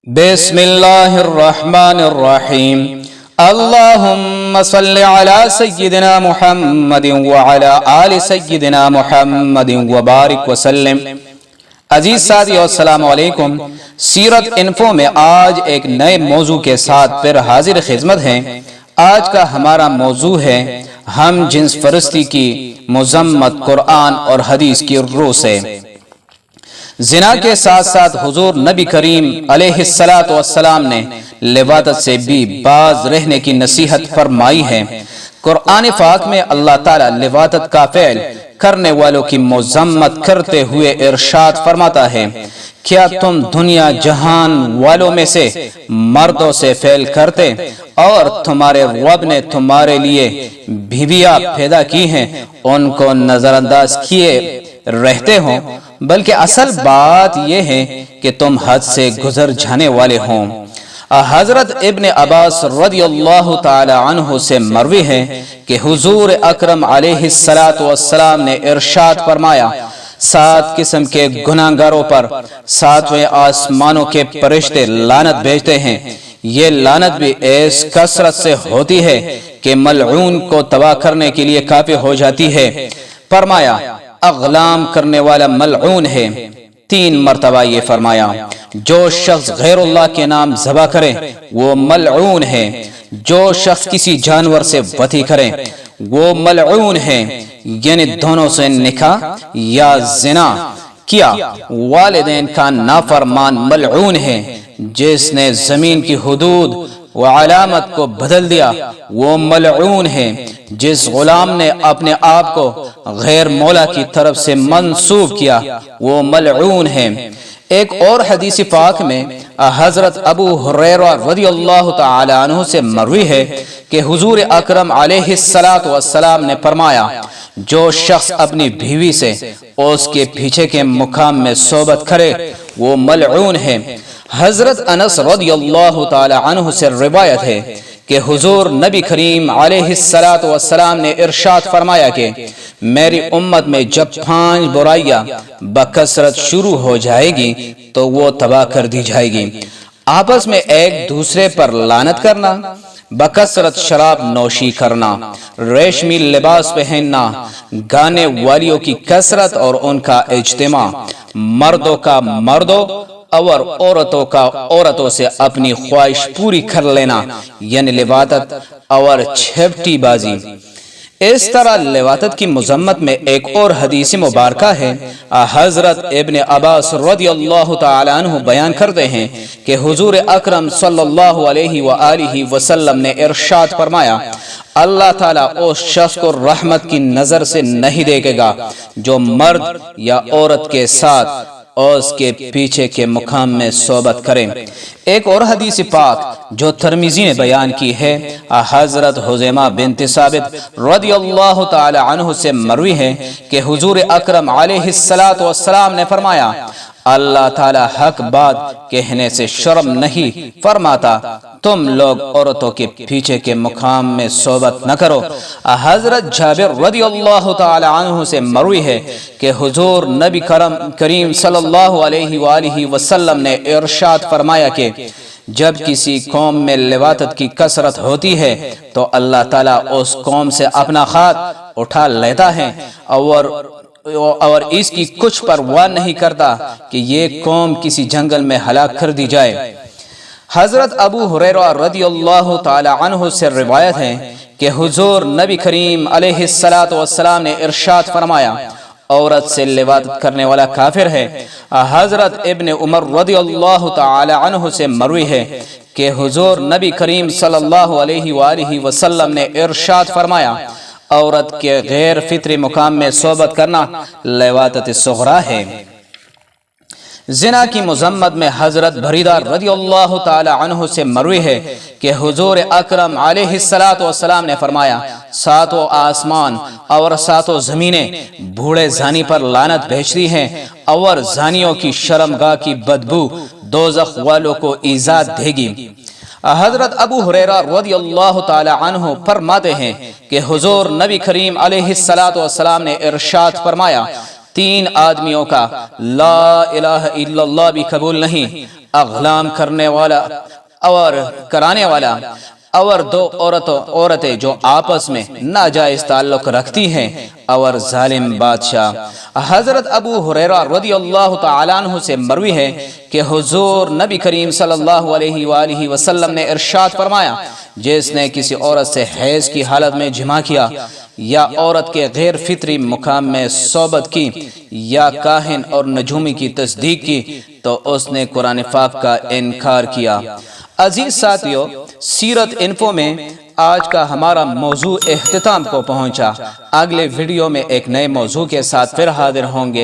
بسم اللہ الرحمن الرحیم اللہم صل علی سیدنا محمد وعلی آل سیدنا محمد وبارک وسلم۔ عزیز ساتھیو السلام علیکم۔ سیرت انفو میں آج ایک نئے موضوع کے ساتھ پھر حاضر خدمت ہیں۔ آج کا ہمارا موضوع ہے ہم جنس پرستی کی مذمت قرآن اور حدیث کی روح سے۔ زنا کے ساتھ ساتھ حضور نبی کریم علیہ السلام نے لواطت سے بھی باز رہنے کی نصیحت فرمائی ہے۔ قرآن پاک میں اللہ تعالی لواطت کا فعل کرنے والوں کی مذمت کرتے ہوئے ارشاد فرماتا ہے، کیا تم دنیا جہان والوں میں سے مردوں سے فعل کرتے اور تمہارے رب نے تمہارے لیے بیویاں پیدا کی ہیں ان کو نظر انداز کیے رہتے ہوں، بلکہ اصل بات یہ ہے کہ تم حد سے گزر جانے والے ہوں۔ حضرت ابن عباس رضی اللہ تعالی عنہ سے مروی ہے کہ حضور اکرم علیہ السلام نے ارشاد فرمایا، 7 قسم کے گناہگاروں پر 7ویں آسمانوں کے فرشتے لعنت بھیجتے ہیں۔ یہ لعنت بھی اس کثرت سے ہوتی ہے کہ ملعون کو تباہ کرنے کے لیے کافی ہو جاتی ہے۔ فرمایا، اغلام کرنے والا ملعون ہے۔ 3 مرتبہ یہ فرمایا، جو شخص غیر اللہ کے نام ذبح کرے وہ ملعون ہے، جو شخص کسی جانور سے وطی کرے وہ ملعون ہے، یعنی دونوں سے نکاح یا زنا کیا۔ والدین کا نافرمان ملعون ہے، جس نے زمین کی حدود و علامت کو بدل دیا وہ ملعون ہے، جس غلام نے اپنے آپ کو غیر مولا کی طرف سے منسوب کیا وہ ملعون ہے۔ ایک اور حدیث پاک میں حضرت ابو ہریرہ رضی اللہ تعالی عنہ سے مروی ہے کہ حضور اکرم علیہ السلام نے فرمایا، جو شخص اپنی بیوی سے اس کے پیچھے کے مقام میں صحبت کرے وہ ملعون ہے۔ حضرت انس رضی اللہ تعالی عنہ سے روایت ہے کہ حضور نبی کریم علیہ السلام نے ارشاد فرمایا کہ میری امت میں جب 5 برائیاں بکثرت شروع ہو جائے گی تو وہ تباہ کر دی جائے گی۔ آپس میں ایک دوسرے پر لعنت کرنا، بکثرت شراب نوشی کرنا، ریشمی لباس پہننا، گانے والیوں کی کثرت اور ان کا اجتماع، مردوں کا مردوں اور عورتوں کا عورتوں سے اپنی خواہش پوری کر لینا یعنی لواطت اور چھپٹی بازی۔ اس طرح لواطت کی مذمت میں ایک اور حدیث مبارکہ ہے۔ حضرت ابن عباس رضی اللہ تعالی عنہ بیان کرتے ہیں کہ حضور اکرم صلی اللہ علیہ وآلہ وسلم نے ارشاد فرمایا، اللہ تعالیٰ اس شخص کو رحمت کی نظر سے نہیں دیکھے گا جو مرد یا عورت کے ساتھ اور اس کے پیچھے کے مقام میں صحبت کریں۔ ایک اور حدیث پاک جو ترمذی نے بیان کی ہے، حضرت حذیمہ بنت ثابت رضی اللہ تعالی عنہ سے مروی ہے کہ حضور اکرم علیہ السلام نے فرمایا، اللہ تعالی حق بات کہنے سے شرم نہیں فرماتا، تم لوگ عورتوں کے پیچھے کے مقام میں صحبت نہ کرو۔ حضرت جابر رضی اللہ تعالی عنہ سے مروی ہے کہ حضور نبی کریم صلی اللہ علیہ وآلہ وسلم نے ارشاد فرمایا کہ جب کسی قوم میں لواطت کی کثرت ہوتی ہے تو اللہ تعالیٰ اس قوم سے اپنا ہاتھ اٹھا لیتا ہے اور اس کی کچھ پرواہ نہیں کرتا کہ یہ قوم کسی جنگل میں ہلاک کر دی جائے۔ حضرت ابو ہریرہ رضی اللہ تعالی عنہ سے روایت ہے کہ حضور نبی کریم علیہ السلام نے ارشاد فرمایا، عورت سے لواطت کرنے والا کافر ہے۔ حضرت ابن عمر رضی اللہ تعالی عنہ سے مروی ہے کہ حضور نبی کریم صلی اللہ علیہ وآلہ وسلم نے ارشاد فرمایا، عورت کے غیر فطری مقام میں صحبت کرنا لواطت صغریٰ ہے۔ زنا کی مذمت میں حضرت بریدہ رضی اللہ تعالی عنہ سے مروی ہے کہ حضور اکرم علیہ السلام نے فرمایا، 7 آسمان اور 7 زمینیں بوڑھے زانی پر لعنت بھیجتی ہیں اور زانیوں کی شرمگاہ کی بدبو دوزخ والوں کو ایذا دے گی۔ حضرت ابو ہریرہ رضی اللہ تعالی عنہ فرماتے ہیں کہ حضور نبی کریم علیہ السلام نے ارشاد فرمایا، 3 آدمیوں کا لا الہ الا اللہ بھی قبول نہیں، اغلام کرنے والا اور کرانے والا، اور 2 عورتیں جو آپس میں ناجائز تعلق رکھتی ہیں، اور ظالم بادشاہ۔ حضرت ابو ہریرہ رضی اللہ تعالیٰ عنہ سے مروی ہے کہ حضور نبی کریم صلی اللہ علیہ وآلہ وسلم نے ارشاد فرمایا، جس نے کسی عورت سے حیض کی حالت میں جماع کیا، یا عورت کے غیر فطری مقام میں صحبت کی، یا کاہن اور نجومی کی تصدیق کی، تو اس نے قرآن پاک کا انکار کیا۔ عزیز ساتھیو، سیرت انفو میں آج کا ہمارا موضوع اختتام کو پہنچا۔ اگلے ویڈیو میں ایک نئے موضوع کے ساتھ پھر حاضر ہوں گے۔